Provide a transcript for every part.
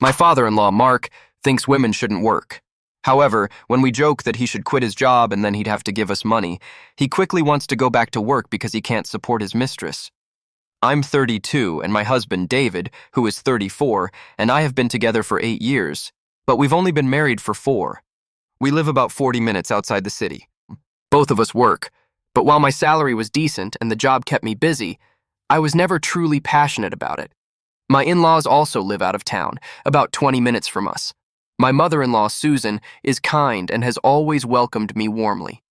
My father-in-law, Mark, thinks women shouldn't work. However, when we joke that he should quit his job and then he'd have to give us money, he quickly wants to go back to work because he can't support his mistress. I'm 32, and my husband, David, who is 34, and I have been together for 8 years, but we've only been married for 4. We live about 40 minutes outside the city. Both of us work, but while my salary was decent and the job kept me busy, I was never truly passionate about it. My in-laws also live out of town, about 20 minutes from us. My mother-in-law, Susan, is kind and has always welcomed me warmly.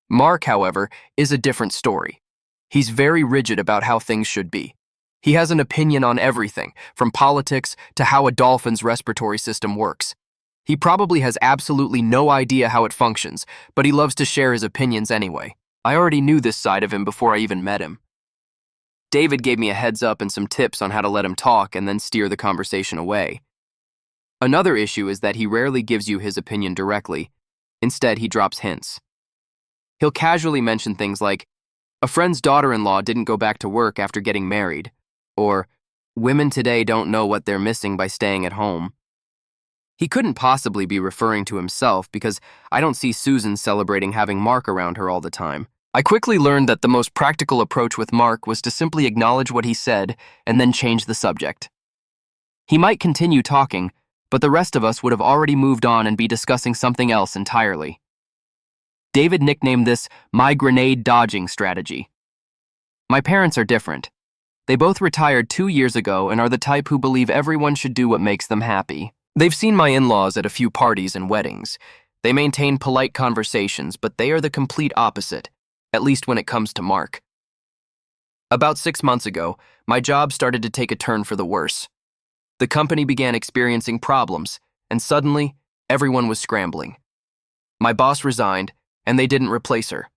Mark, however, is a different story. He's very rigid about how things should be. He has an opinion on everything, from politics to how a dolphin's respiratory system works. He probably has absolutely no idea how it functions, but he loves to share his opinions anyway. I already knew this side of him before I even met him. David gave me a heads up and some tips on how to let him talk and then steer the conversation away. Another issue is that he rarely gives you his opinion directly. Instead, he drops hints. He'll casually mention things like, "A friend's daughter-in-law didn't go back to work after getting married," or "Women today don't know what they're missing by staying at home." He couldn't possibly be referring to himself because I don't see Susan celebrating having Mark around her all the time. I quickly learned that the most practical approach with Mark was to simply acknowledge what he said and then change the subject. He might continue talking, but the rest of us would have already moved on and be discussing something else entirely. David nicknamed this my grenade dodging strategy. My parents are different. They both retired 2 years ago and are the type who believe everyone should do what makes them happy. They've seen my in-laws at a few parties and weddings. They maintain polite conversations, but they are the complete opposite, at least when it comes to Mark. About 6 months ago, my job started to take a turn for the worse. The company began experiencing problems, and suddenly, everyone was scrambling. My boss resigned, and they didn't replace her.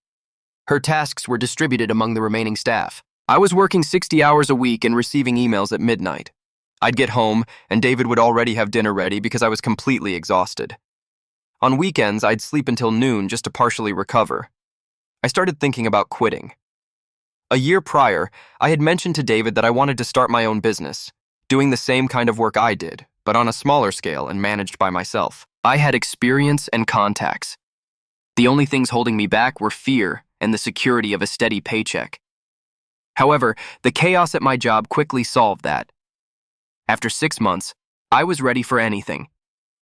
Her tasks were distributed among the remaining staff. I was working 60 hours a week and receiving emails at midnight. I'd get home, and David would already have dinner ready because I was completely exhausted. On weekends, I'd sleep until noon just to partially recover. I started thinking about quitting. A year prior, I had mentioned to David that I wanted to start my own business, doing the same kind of work I did, but on a smaller scale and managed by myself. I had experience and contacts. The only things holding me back were fear and the security of a steady paycheck. However, the chaos at my job quickly solved that. After 6 months, I was ready for anything,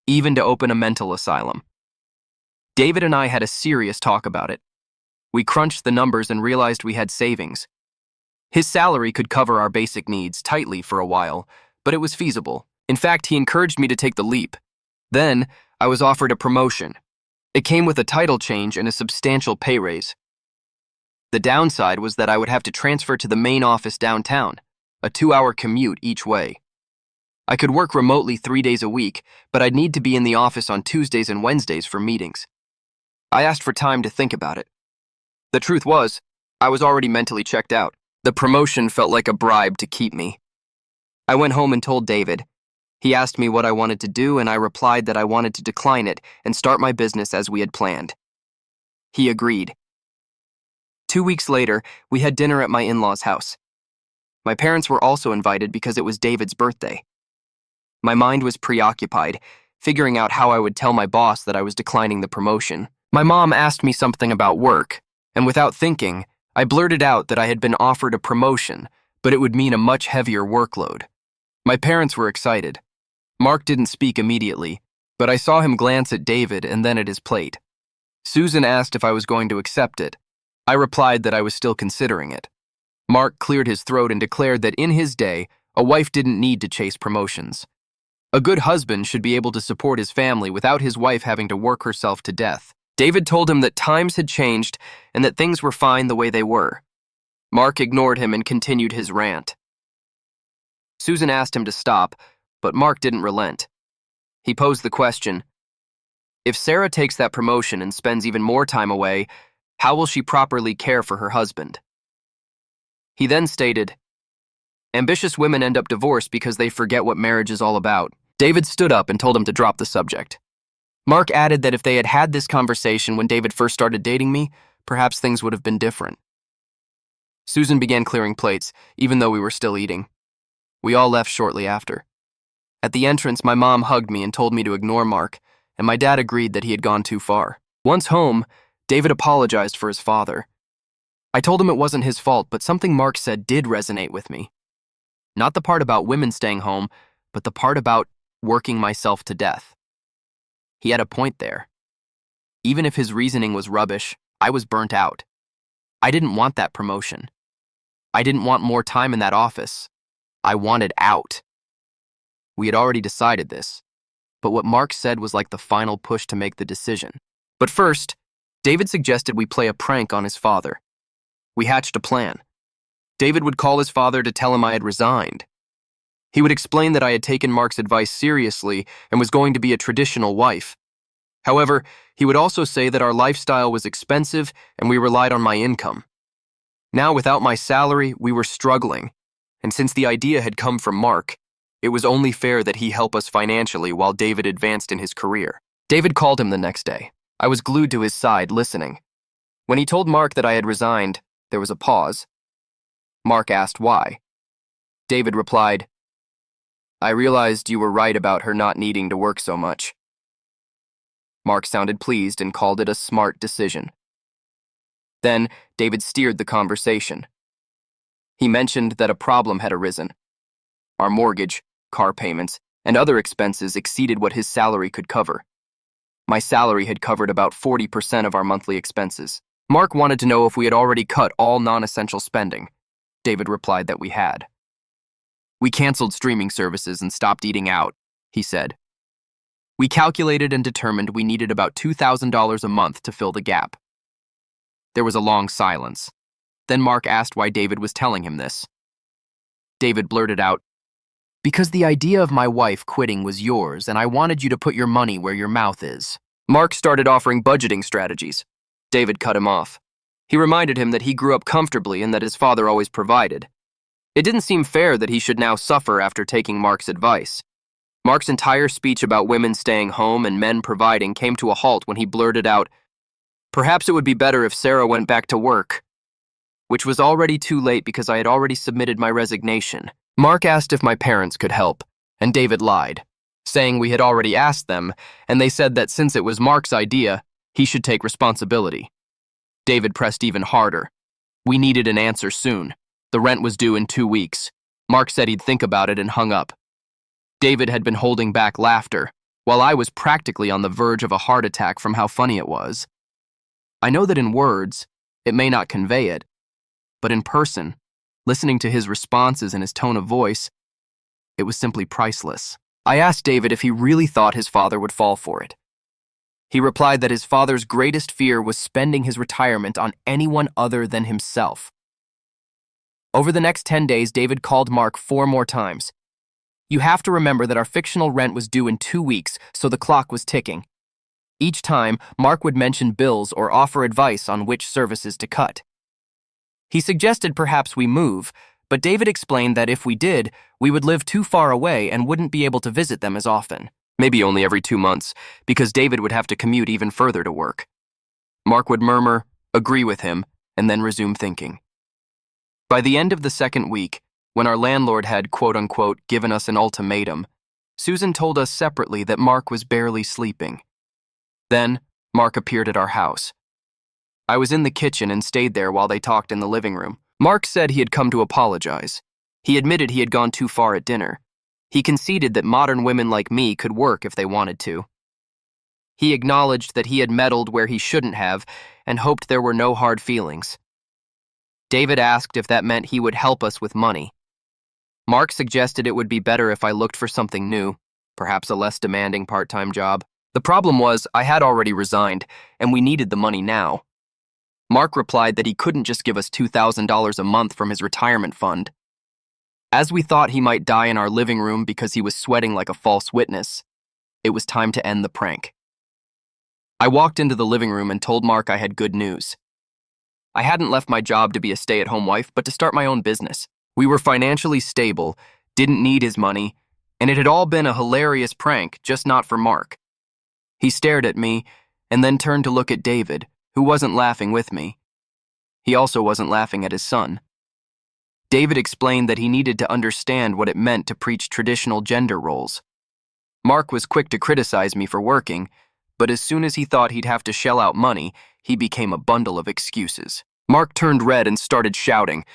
even to open a mental asylum. David and I had a serious talk about it. We crunched the numbers and realized we had savings. His salary could cover our basic needs tightly for a while, but it was feasible. In fact, he encouraged me to take the leap. Then, I was offered a promotion. It came with a title change and a substantial pay raise. The downside was that I would have to transfer to the main office downtown, a 2-hour commute each way. I could work remotely 3 days a week, but I'd need to be in the office on Tuesdays and Wednesdays for meetings. I asked for time to think about it. The truth was, I was already mentally checked out. The promotion felt like a bribe to keep me. I went home and told David. He asked me what I wanted to do, and I replied that I wanted to decline it and start my business as we had planned. He agreed. 2 weeks later, we had dinner at my in-laws' house. My parents were also invited because it was David's birthday. My mind was preoccupied, figuring out how I would tell my boss that I was declining the promotion. My mom asked me something about work, and without thinking, I blurted out that I had been offered a promotion, but it would mean a much heavier workload. My parents were excited. Mark didn't speak immediately, but I saw him glance at David and then at his plate. Susan asked if I was going to accept it. I replied that I was still considering it. Mark cleared his throat and declared that in his day, a wife didn't need to chase promotions. A good husband should be able to support his family without his wife having to work herself to death. David told him that times had changed and that things were fine the way they were. Mark ignored him and continued his rant. Susan asked him to stop, but Mark didn't relent. He posed the question, if Sarah takes that promotion and spends even more time away, how will she properly care for her husband? He then stated, ambitious women end up divorced because they forget what marriage is all about. David stood up and told him to drop the subject. Mark added that if they had had this conversation when David first started dating me, perhaps things would have been different. Susan began clearing plates, even though we were still eating. We all left shortly after. At the entrance, my mom hugged me and told me to ignore Mark, and my dad agreed that he had gone too far. Once home, David apologized for his father. I told him it wasn't his fault, but something Mark said did resonate with me. Not the part about women staying home, but the part about working myself to death. He had a point there. Even if his reasoning was rubbish, I was burnt out. I didn't want that promotion. I didn't want more time in that office. I wanted out. We had already decided this, but what Mark said was like the final push to make the decision. But first, David suggested we play a prank on his father. We hatched a plan. David would call his father to tell him I had resigned. He would explain that I had taken Mark's advice seriously and was going to be a traditional wife. However, he would also say that our lifestyle was expensive and we relied on my income. Now, without my salary, we were struggling, and since the idea had come from Mark, it was only fair that he help us financially while David advanced in his career. David called him the next day. I was glued to his side, listening. When he told Mark that I had resigned, there was a pause. Mark asked why. David replied, "I realized you were right about her not needing to work so much." Mark sounded pleased and called it a smart decision. Then, David steered the conversation. He mentioned that a problem had arisen. Our mortgage, car payments, and other expenses exceeded what his salary could cover. My salary had covered about 40% of our monthly expenses. Mark wanted to know if we had already cut all non-essential spending. David replied that we had. "We canceled streaming services and stopped eating out," he said. We calculated and determined we needed about $2,000 a month to fill the gap. There was a long silence. Then Mark asked why David was telling him this. David blurted out, "Because the idea of my wife quitting was yours, and I wanted you to put your money where your mouth is." Mark started offering budgeting strategies. David cut him off. He reminded him that he grew up comfortably and that his father always provided. It didn't seem fair that he should now suffer after taking Mark's advice. Mark's entire speech about women staying home and men providing came to a halt when he blurted out, "Perhaps it would be better if Sarah went back to work," which was already too late because I had already submitted my resignation. Mark asked if my parents could help, and David lied, saying we had already asked them, and they said that since it was Mark's idea, he should take responsibility. David pressed even harder. We needed an answer soon. The rent was due in 2 weeks. Mark said he'd think about it and hung up. David had been holding back laughter, while I was practically on the verge of a heart attack from how funny it was. I know that in words, it may not convey it, but in person, listening to his responses and his tone of voice, it was simply priceless. I asked David if he really thought his father would fall for it. He replied that his father's greatest fear was spending his retirement on anyone other than himself. Over the next 10 days, David called Mark 4 more times. "You have to remember that our fictional rent was due in 2 weeks, so the clock was ticking." Each time, Mark would mention bills or offer advice on which services to cut. He suggested perhaps we move, but David explained that if we did, we would live too far away and wouldn't be able to visit them as often. Maybe only every 2 months, because David would have to commute even further to work. Mark would murmur, agree with him, and then resume thinking. By the end of the 2nd week, when our landlord had, quote-unquote, given us an ultimatum, Susan told us separately that Mark was barely sleeping. Then, Mark appeared at our house. I was in the kitchen and stayed there while they talked in the living room. Mark said he had come to apologize. He admitted he had gone too far at dinner. He conceded that modern women like me could work if they wanted to. He acknowledged that he had meddled where he shouldn't have and hoped there were no hard feelings. David asked if that meant he would help us with money. Mark suggested it would be better if I looked for something new, perhaps a less demanding part-time job. The problem was I had already resigned, and we needed the money now. Mark replied that he couldn't just give us $2,000 a month from his retirement fund. As we thought he might die in our living room because he was sweating like a false witness, it was time to end the prank. I walked into the living room and told Mark I had good news. I hadn't left my job to be a stay-at-home wife, but to start my own business. We were financially stable, didn't need his money, and it had all been a hilarious prank, just not for Mark. He stared at me and then turned to look at David, who wasn't laughing with me. He also wasn't laughing at his son. David explained that he needed to understand what it meant to preach traditional gender roles. Mark was quick to criticize me for working, but as soon as he thought he'd have to shell out money, he became a bundle of excuses. Mark turned red and started shouting.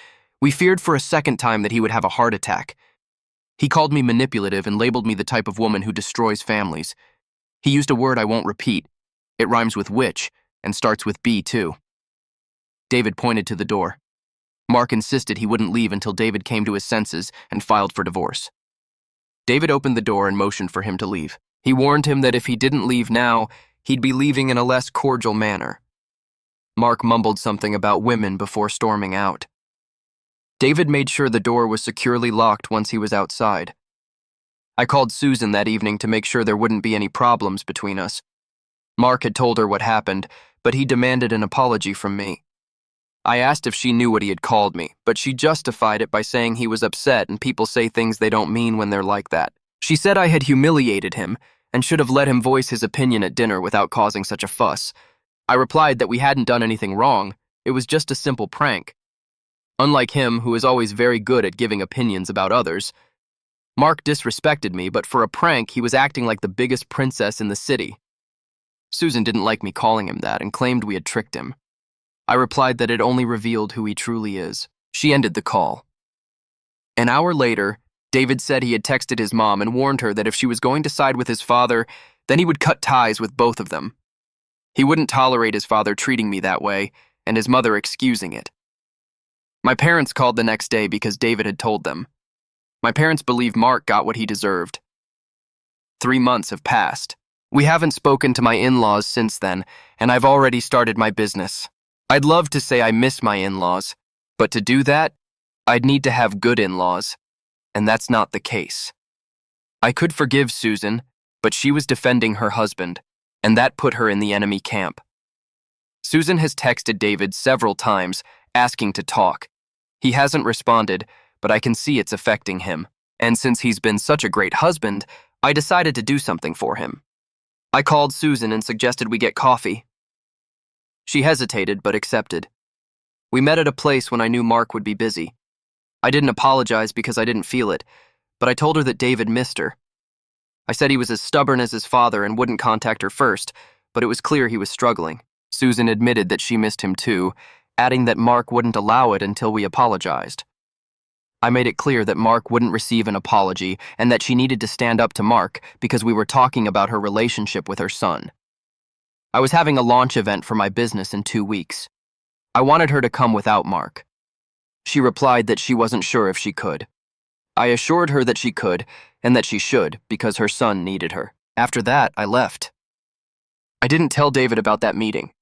We feared for a second time that he would have a heart attack. He called me manipulative and labeled me the type of woman who destroys families. He used a word I won't repeat. It rhymes with witch and starts with B, too. David pointed to the door. Mark insisted he wouldn't leave until David came to his senses and filed for divorce. David opened the door and motioned for him to leave. He warned him that if he didn't leave now, he'd be leaving in a less cordial manner. Mark mumbled something about women before storming out. David made sure the door was securely locked once he was outside. I called Susan that evening to make sure there wouldn't be any problems between us. Mark had told her what happened, but he demanded an apology from me. I asked if she knew what he had called me, but she justified it by saying he was upset and people say things they don't mean when they're like that. She said I had humiliated him and should have let him voice his opinion at dinner without causing such a fuss. I replied that we hadn't done anything wrong, it was just a simple prank. Unlike him, who is always very good at giving opinions about others, Mark disrespected me, but for a prank, he was acting like the biggest princess in the city. Susan didn't like me calling him that and claimed we had tricked him. I replied that it only revealed who he truly is. She ended the call. An hour later, David said he had texted his mom and warned her that if she was going to side with his father, then he would cut ties with both of them. He wouldn't tolerate his father treating me that way, and his mother excusing it. My parents called the next day because David had told them. My parents believe Mark got what he deserved. 3 months have passed. We haven't spoken to my in-laws since then, and I've already started my business. I'd love to say I miss my in-laws, but to do that, I'd need to have good in-laws, and that's not the case. I could forgive Susan, but she was defending her husband, and that put her in the enemy camp. Susan has texted David several times, asking to talk. He hasn't responded, but I can see it's affecting him, and since he's been such a great husband, I decided to do something for him. I called Susan and suggested we get coffee. She hesitated, but accepted. We met at a place when I knew Mark would be busy. I didn't apologize because I didn't feel it, but I told her that David missed her. I said he was as stubborn as his father and wouldn't contact her first, but it was clear he was struggling. Susan admitted that she missed him too, adding that Mark wouldn't allow it until we apologized. I made it clear that Mark wouldn't receive an apology and that she needed to stand up to Mark because we were talking about her relationship with her son. I was having a launch event for my business in 2 weeks. I wanted her to come without Mark. She replied that she wasn't sure if she could. I assured her that she could and that she should because her son needed her. After that, I left. I didn't tell David about that meeting.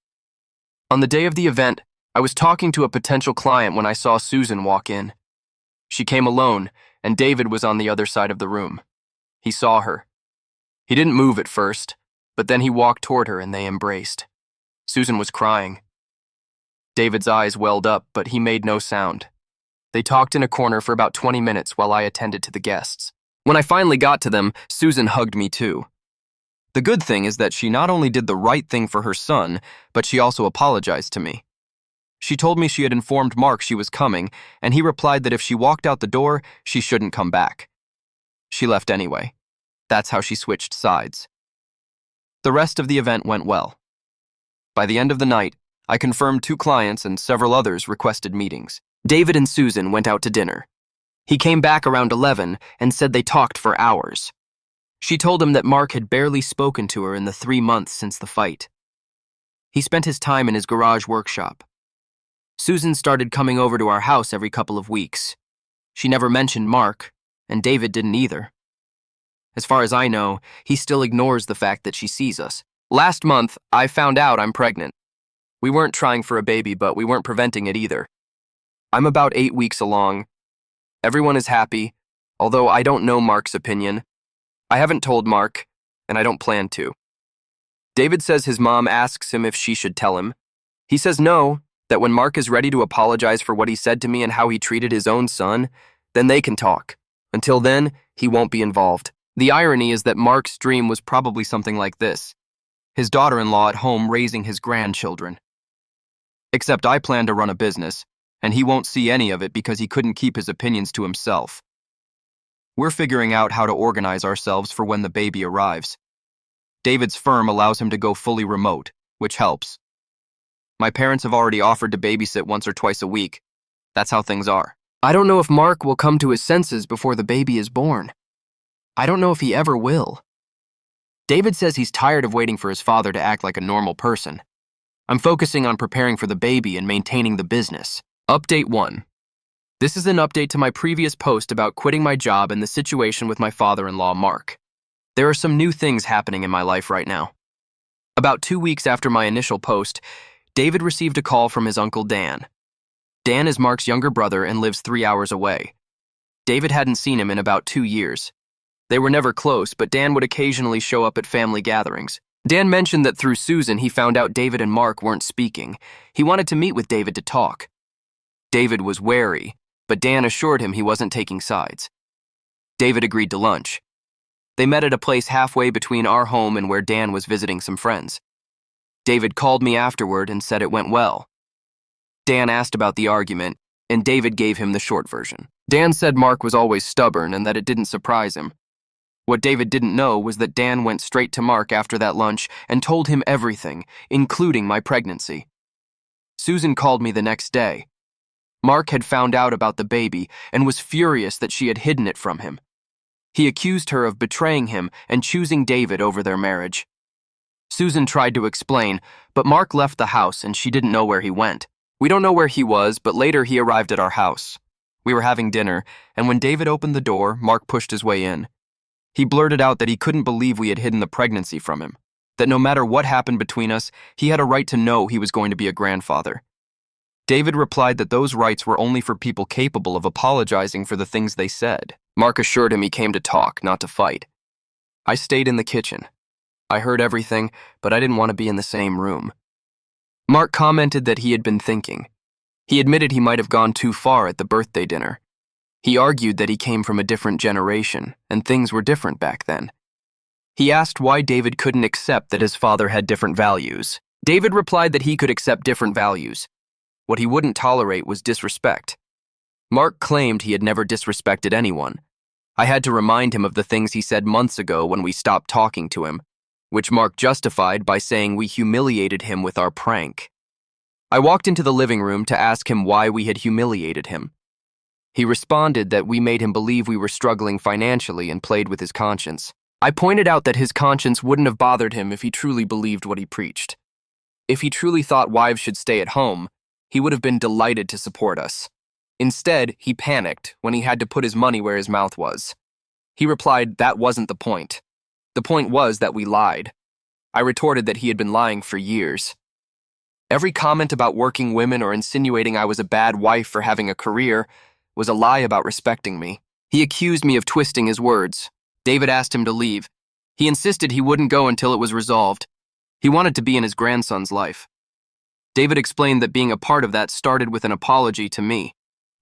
On the day of the event, I was talking to a potential client when I saw Susan walk in. She came alone, and David was on the other side of the room. He saw her. He didn't move at first, but then he walked toward her and they embraced. Susan was crying. David's eyes welled up, but he made no sound. They talked in a corner for about 20 minutes while I attended to the guests. When I finally got to them, Susan hugged me too. The good thing is that she not only did the right thing for her son, but she also apologized to me. She told me she had informed Mark she was coming, and he replied that if she walked out the door, she shouldn't come back. She left anyway. That's how she switched sides. The rest of the event went well. By the end of the night, I confirmed 2 clients and several others requested meetings. David and Susan went out to dinner. He came back around 11 and said they talked for hours. She told him that Mark had barely spoken to her in the 3 months since the fight. He spent his time in his garage workshop. Susan started coming over to our house every couple of weeks. She never mentioned Mark, and David didn't either. As far as I know, he still ignores the fact that she sees us. Last month, I found out I'm pregnant. We weren't trying for a baby, but we weren't preventing it either. I'm about 8 weeks along. Everyone is happy, although I don't know Mark's opinion. I haven't told Mark, and I don't plan to. David says his mom asks him if she should tell him. He says no, that when Mark is ready to apologize for what he said to me and how he treated his own son, then they can talk. Until then, he won't be involved. The irony is that Mark's dream was probably something like this: his daughter-in-law at home raising his grandchildren. Except I plan to run a business, and he won't see any of it because he couldn't keep his opinions to himself. We're figuring out how to organize ourselves for when the baby arrives. David's firm allows him to go fully remote, which helps. My parents have already offered to babysit once or twice a week. That's how things are. I don't know if Mark will come to his senses before the baby is born. I don't know if he ever will. David says he's tired of waiting for his father to act like a normal person. I'm focusing on preparing for the baby and maintaining the business. Update 1. This is an update to my previous post about quitting my job and the situation with my father-in-law, Mark. There are some new things happening in my life right now. About 2 weeks after my initial post, David received a call from his uncle Dan. Dan is Mark's younger brother and lives 3 hours away. David hadn't seen him in about 2 years. They were never close, but Dan would occasionally show up at family gatherings. Dan mentioned that through Susan he found out David and Mark weren't speaking. He wanted to meet with David to talk. David was wary, but Dan assured him he wasn't taking sides. David agreed to lunch. They met at a place halfway between our home and where Dan was visiting some friends. David called me afterward and said it went well. Dan asked about the argument, and David gave him the short version. Dan said Mark was always stubborn and that it didn't surprise him. What David didn't know was that Dan went straight to Mark after that lunch and told him everything, including my pregnancy. Susan called me the next day. Mark had found out about the baby and was furious that she had hidden it from him. He accused her of betraying him and choosing David over their marriage. Susan tried to explain, but Mark left the house and she didn't know where he went. We don't know where he was, but later he arrived at our house. We were having dinner, and when David opened the door, Mark pushed his way in. He blurted out that he couldn't believe we had hidden the pregnancy from him, that no matter what happened between us, he had a right to know he was going to be a grandfather. David replied that those rights were only for people capable of apologizing for the things they said. Mark assured him he came to talk, not to fight. I stayed in the kitchen. I heard everything, but I didn't want to be in the same room. Mark commented that he had been thinking. He admitted he might have gone too far at the birthday dinner. He argued that he came from a different generation, and things were different back then. He asked why David couldn't accept that his father had different values. David replied that he could accept different values. What he wouldn't tolerate was disrespect. Mark claimed he had never disrespected anyone. I had to remind him of the things he said months ago when we stopped talking to him, which Mark justified by saying we humiliated him with our prank. I walked into the living room to ask him why we had humiliated him. He responded that we made him believe we were struggling financially and played with his conscience. I pointed out that his conscience wouldn't have bothered him if he truly believed what he preached. If he truly thought wives should stay at home, he would have been delighted to support us. Instead, he panicked when he had to put his money where his mouth was. He replied that wasn't the point. The point was that we lied. I retorted that he had been lying for years. Every comment about working women or insinuating I was a bad wife for having a career was a lie about respecting me. He accused me of twisting his words. David asked him to leave. He insisted he wouldn't go until it was resolved. He wanted to be in his grandson's life. David explained that being a part of that started with an apology to me.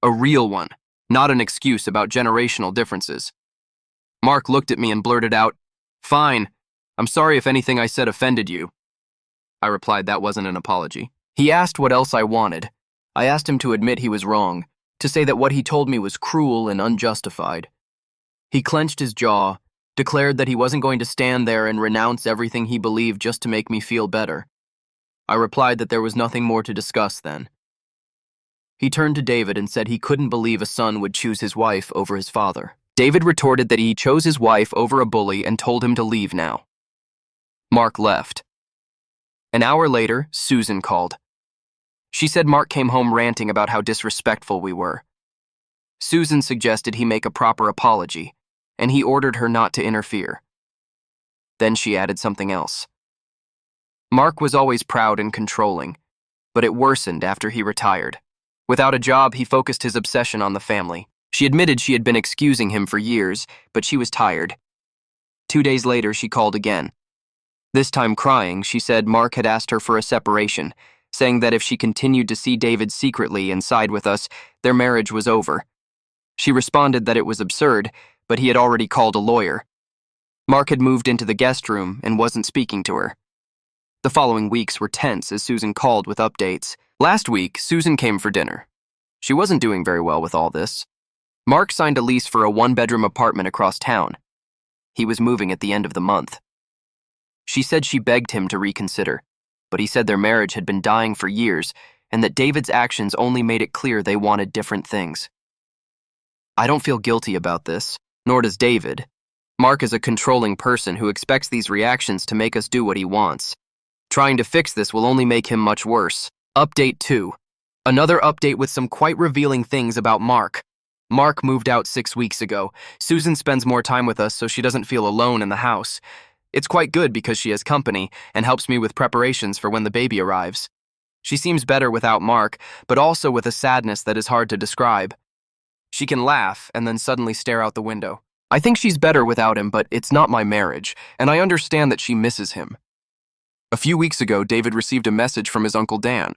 A real one, not an excuse about generational differences. Mark looked at me and blurted out, "Fine. I'm sorry if anything I said offended you." I replied that wasn't an apology. He asked what else I wanted. I asked him to admit he was wrong, to say that what he told me was cruel and unjustified. He clenched his jaw, declared that he wasn't going to stand there and renounce everything he believed just to make me feel better. I replied that there was nothing more to discuss then. He turned to David and said he couldn't believe a son would choose his wife over his father. David retorted that he chose his wife over a bully and told him to leave now. Mark left. An hour later, Susan called. She said Mark came home ranting about how disrespectful we were. Susan suggested he make a proper apology, and he ordered her not to interfere. Then she added something else. Mark was always proud and controlling, but it worsened after he retired. Without a job, he focused his obsession on the family. She admitted she had been excusing him for years, but she was tired. 2 days later, she called again. This time crying, she said Mark had asked her for a separation, saying that if she continued to see David secretly and side with us, their marriage was over. She responded that it was absurd, but he had already called a lawyer. Mark had moved into the guest room and wasn't speaking to her. The following weeks were tense as Susan called with updates. Last week, Susan came for dinner. She wasn't doing very well with all this. Mark signed a lease for a one-bedroom apartment across town. He was moving at the end of the month. She said she begged him to reconsider, but he said their marriage had been dying for years and that David's actions only made it clear they wanted different things. I don't feel guilty about this, nor does David. Mark is a controlling person who expects these reactions to make us do what he wants. Trying to fix this will only make him much worse. Update 2. Another update with some quite revealing things about Mark. Mark moved out 6 weeks ago. Susan spends more time with us so she doesn't feel alone in the house. It's quite good because she has company and helps me with preparations for when the baby arrives. She seems better without Mark, but also with a sadness that is hard to describe. She can laugh and then suddenly stare out the window. I think she's better without him, but it's not my marriage, and I understand that she misses him. A few weeks ago, David received a message from his Uncle Dan.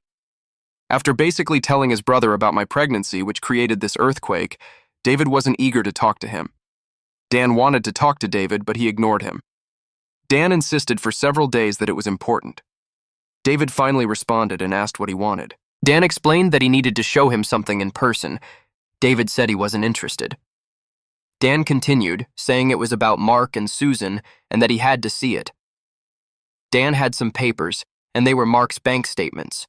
After basically telling his brother about my pregnancy, which created this earthquake, David wasn't eager to talk to him. Dan wanted to talk to David, but he ignored him. Dan insisted for several days that it was important. David finally responded and asked what he wanted. Dan explained that he needed to show him something in person. David said he wasn't interested. Dan continued, saying it was about Mark and Susan and that he had to see it. Dan had some papers, and they were Mark's bank statements.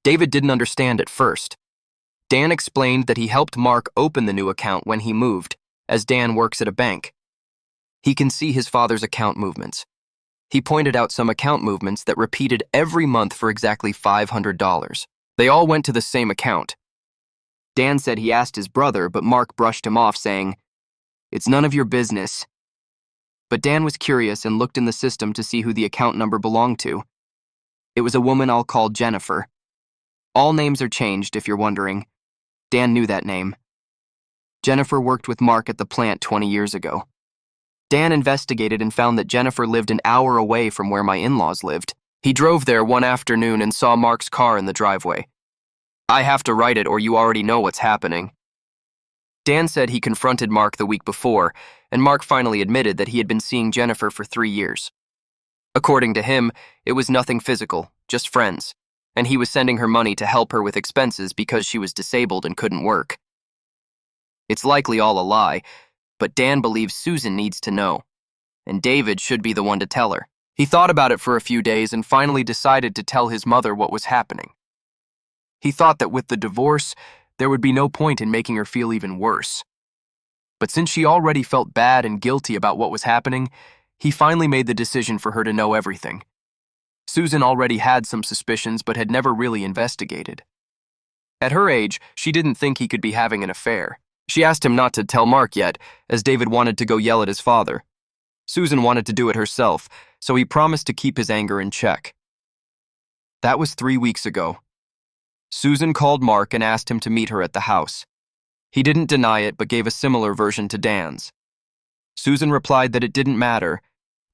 David didn't understand at first. Dan explained that he helped Mark open the new account when he moved, as Dan works at a bank. He can see his father's account movements. He pointed out some account movements that repeated every month for exactly $500. They all went to the same account. Dan said he asked his brother, but Mark brushed him off, saying, "It's none of your business." But Dan was curious and looked in the system to see who the account number belonged to. It was a woman I'll call Jennifer. All names are changed, if you're wondering. Dan knew that name. Jennifer worked with Mark at the plant 20 years ago. Dan investigated and found that Jennifer lived an hour away from where my in-laws lived. He drove there one afternoon and saw Mark's car in the driveway. I have to write it or you already know what's happening. Dan said he confronted Mark the week before, and Mark finally admitted that he had been seeing Jennifer for 3 years. According to him, it was nothing physical, just friends, and he was sending her money to help her with expenses because she was disabled and couldn't work. It's likely all a lie, but Dan believes Susan needs to know, and David should be the one to tell her. He thought about it for a few days and finally decided to tell his mother what was happening. He thought that with the divorce, there would be no point in making her feel even worse. But since she already felt bad and guilty about what was happening, he finally made the decision for her to know everything. Susan already had some suspicions but had never really investigated. At her age, she didn't think he could be having an affair. She asked him not to tell Mark yet, as David wanted to go yell at his father. Susan wanted to do it herself, so he promised to keep his anger in check. That was 3 weeks ago. Susan called Mark and asked him to meet her at the house. He didn't deny it but gave a similar version to Dan's. Susan replied that it didn't matter,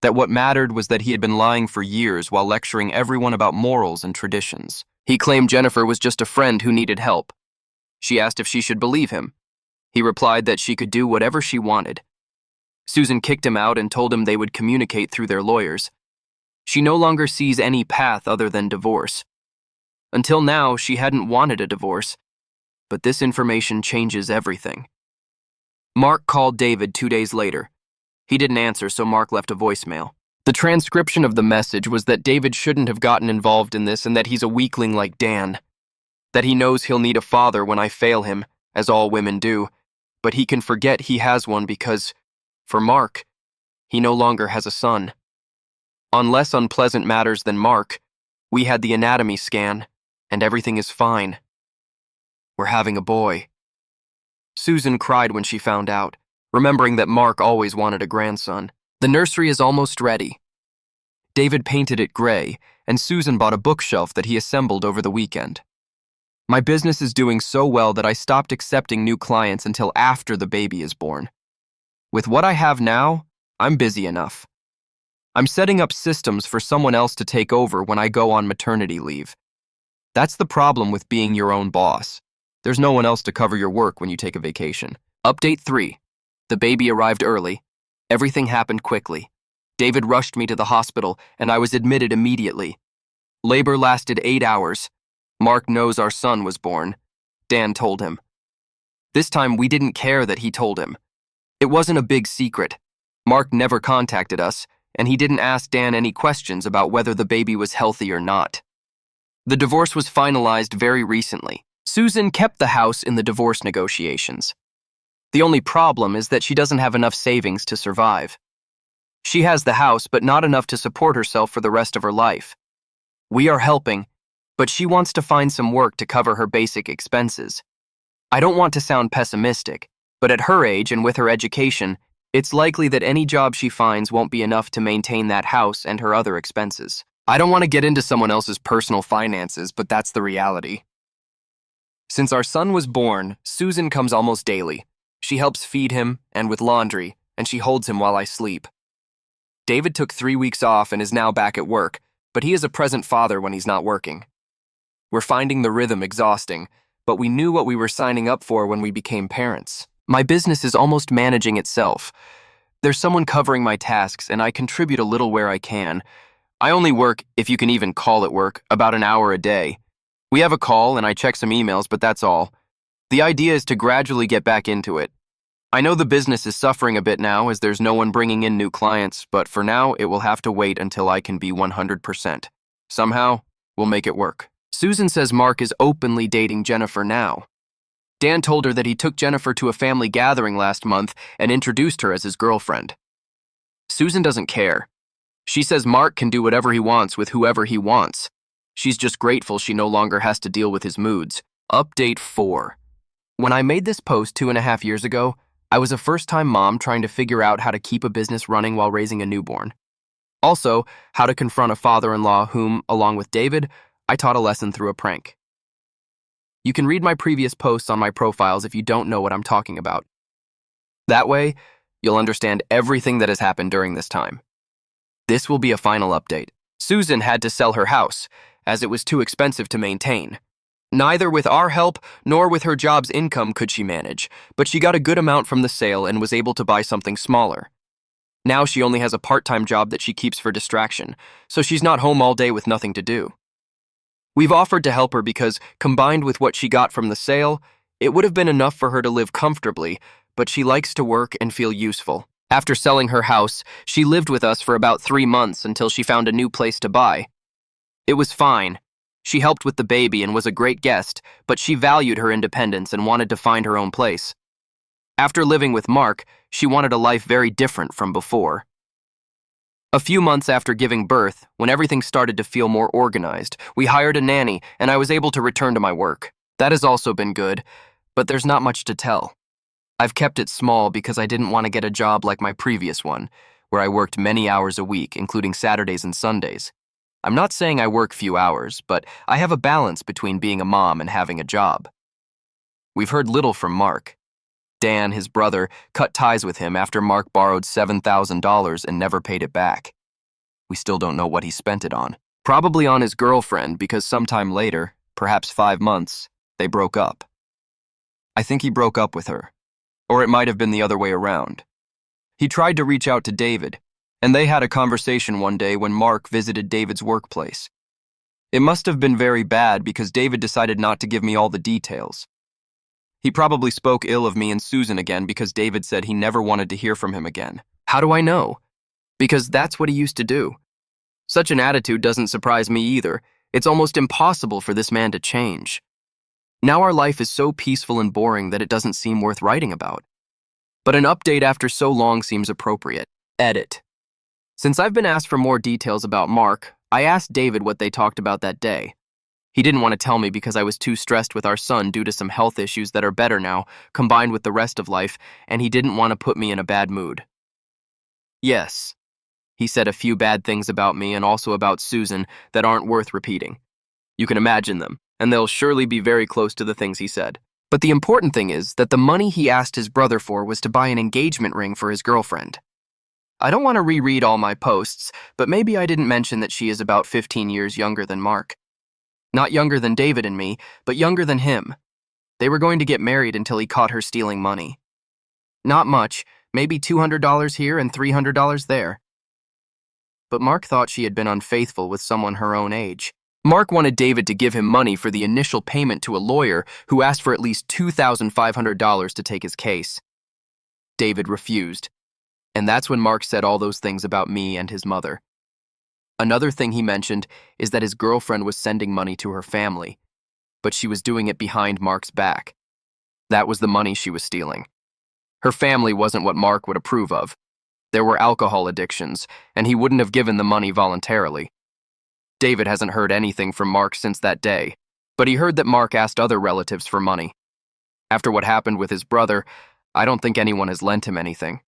that what mattered was that he had been lying for years while lecturing everyone about morals and traditions. He claimed Jennifer was just a friend who needed help. She asked if she should believe him. He replied that she could do whatever she wanted. Susan kicked him out and told him they would communicate through their lawyers. She no longer sees any path other than divorce. Until now, she hadn't wanted a divorce, but this information changes everything. Mark called David 2 days later. He didn't answer, so Mark left a voicemail. The transcription of the message was that David shouldn't have gotten involved in this and that he's a weakling like Dan. That he knows he'll need a father when I fail him, as all women do, but he can forget he has one because, for Mark, he no longer has a son. On less unpleasant matters than Mark, we had the anatomy scan, and everything is fine. We're having a boy. Susan cried when she found out, remembering that Mark always wanted a grandson. The nursery is almost ready. David painted it gray, and Susan bought a bookshelf that he assembled over the weekend. My business is doing so well that I stopped accepting new clients until after the baby is born. With what I have now, I'm busy enough. I'm setting up systems for someone else to take over when I go on maternity leave. That's the problem with being your own boss. There's no one else to cover your work when you take a vacation. Update 3. The baby arrived early. Everything happened quickly. David rushed me to the hospital, and I was admitted immediately. Labor lasted 8 hours. Mark knows our son was born. Dan told him. This time, we didn't care that he told him. It wasn't a big secret. Mark never contacted us, and he didn't ask Dan any questions about whether the baby was healthy or not. The divorce was finalized very recently. Susan kept the house in the divorce negotiations. The only problem is that she doesn't have enough savings to survive. She has the house, but not enough to support herself for the rest of her life. We are helping, but she wants to find some work to cover her basic expenses. I don't want to sound pessimistic, but at her age and with her education, it's likely that any job she finds won't be enough to maintain that house and her other expenses. I don't want to get into someone else's personal finances, but that's the reality. Since our son was born, Susan comes almost daily. She helps feed him and with laundry, and she holds him while I sleep. David took 3 weeks off and is now back at work, but he is a present father when he's not working. We're finding the rhythm exhausting, but we knew what we were signing up for when we became parents. My business is almost managing itself. There's someone covering my tasks, and I contribute a little where I can. I only work, if you can even call it work, about an hour a day. We have a call, and I check some emails, but that's all. The idea is to gradually get back into it. I know the business is suffering a bit now as there's no one bringing in new clients, but for now, it will have to wait until I can be 100%. Somehow, we'll make it work. Susan says Mark is openly dating Jennifer now. Dan told her that he took Jennifer to a family gathering last month and introduced her as his girlfriend. Susan doesn't care. She says Mark can do whatever he wants with whoever he wants. She's just grateful she no longer has to deal with his moods. Update 4. When I made this post 2.5 years ago, I was a first-time mom trying to figure out how to keep a business running while raising a newborn. Also, how to confront a father-in-law whom, along with David, I taught a lesson through a prank. You can read my previous posts on my profiles if you don't know what I'm talking about. That way, you'll understand everything that has happened during this time. This will be a final update. Susan had to sell her house, as it was too expensive to maintain. Neither with our help nor with her job's income could she manage, but she got a good amount from the sale and was able to buy something smaller. Now she only has a part-time job that she keeps for distraction, so she's not home all day with nothing to do. We've offered to help her because, combined with what she got from the sale, it would have been enough for her to live comfortably, but she likes to work and feel useful. After selling her house, she lived with us for about 3 months until she found a new place to buy. It was fine. She helped with the baby and was a great guest, but she valued her independence and wanted to find her own place. After living with Mark, she wanted a life very different from before. A few months after giving birth, when everything started to feel more organized, we hired a nanny and I was able to return to my work. That has also been good, but there's not much to tell. I've kept it small because I didn't want to get a job like my previous one, where I worked many hours a week, including Saturdays and Sundays. I'm not saying I work few hours, but I have a balance between being a mom and having a job. We've heard little from Mark. Dan, his brother, cut ties with him after Mark borrowed $7,000 and never paid it back. We still don't know what he spent it on. Probably on his girlfriend because sometime later, perhaps 5 months, they broke up. I think he broke up with her. Or it might have been the other way around. He tried to reach out to David, and they had a conversation one day when Mark visited David's workplace. It must have been very bad because David decided not to give me all the details. He probably spoke ill of me and Susan again because David said he never wanted to hear from him again. How do I know? Because that's what he used to do. Such an attitude doesn't surprise me either. It's almost impossible for this man to change. Now our life is so peaceful and boring that it doesn't seem worth writing about. But an update after so long seems appropriate. Edit. Since I've been asked for more details about Mark, I asked David what they talked about that day. He didn't want to tell me because I was too stressed with our son due to some health issues that are better now, combined with the rest of life, and he didn't want to put me in a bad mood. Yes. He said a few bad things about me and also about Susan that aren't worth repeating. You can imagine them, and they'll surely be very close to the things he said. But the important thing is that the money he asked his brother for was to buy an engagement ring for his girlfriend. I don't want to reread all my posts, but maybe I didn't mention that she is about 15 years younger than Mark. Not younger than David and me, but younger than him. They were going to get married until he caught her stealing money. Not much, maybe $200 here and $300 there. But Mark thought she had been unfaithful with someone her own age. Mark wanted David to give him money for the initial payment to a lawyer who asked for at least $2,500 to take his case. David refused, and that's when Mark said all those things about me and his mother. Another thing he mentioned is that his girlfriend was sending money to her family, but she was doing it behind Mark's back. That was the money she was stealing. Her family wasn't what Mark would approve of. There were alcohol addictions, and he wouldn't have given the money voluntarily. David hasn't heard anything from Mark since that day, but he heard that Mark asked other relatives for money. After what happened with his brother, I don't think anyone has lent him anything.